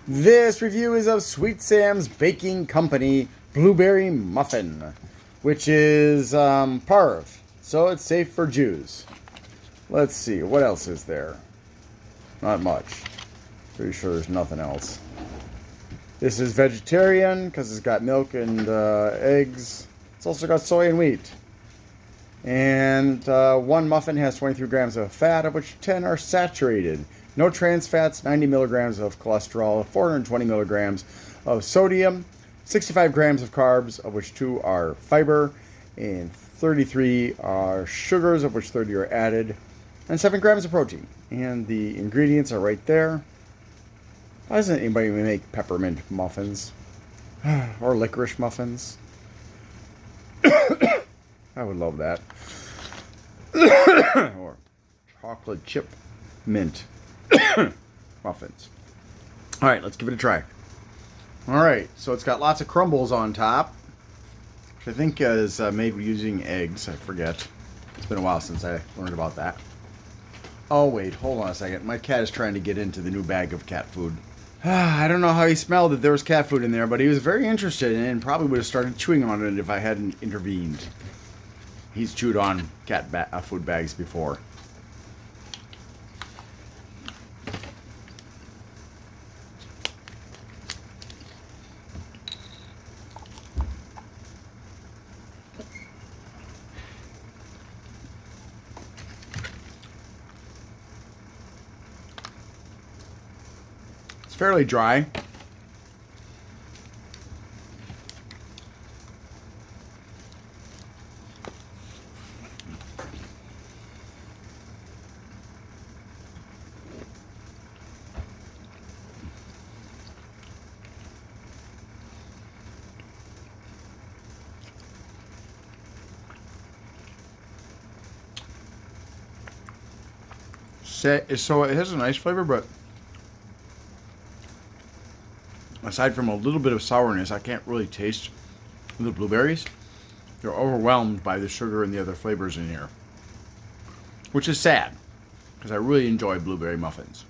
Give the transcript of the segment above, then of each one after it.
This review is of Sweet Sam's Baking Company Blueberry Muffin, which is parve, so it's safe for Jews. Let's see, what else is there? Not much. Pretty sure there's nothing else. This is vegetarian because it's got milk and eggs. It's also got soy and wheat. And one muffin has 23 grams of fat, of which 10 are saturated. No trans fats, 90 milligrams of cholesterol, 420 milligrams of sodium, 65 grams of carbs, of which 2 are fiber, and 33 are sugars, of which 30 are added, and 7 grams of protein. And the ingredients are right there. Why doesn't anybody make peppermint muffins? Or licorice muffins? I would love that. Or chocolate chip mint muffins. Alright, let's give it a try. Alright, so it's got lots of crumbles on top, which I think is made using eggs. I forget. It's been a while since I learned about that. Oh, wait, hold on a second. My cat is trying to get into the new bag of cat food. I don't know how he smelled that there was cat food in there, but he was very interested in it and probably would have started chewing on it if I hadn't intervened. He's chewed on cat food bags before. It's fairly dry. So it has a nice flavor, but aside from a little bit of sourness, I can't really taste the blueberries. They're overwhelmed by the sugar and the other flavors in here, which is sad because I really enjoy blueberry muffins.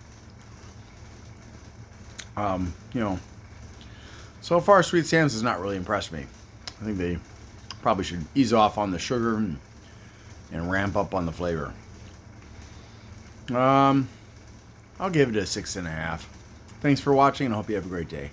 So far Sweet Sam's has not really impressed me. I think they probably should ease off on the sugar and ramp up on the flavor. I'll give it a 6.5. Thanks for watching, and I hope you have a great day.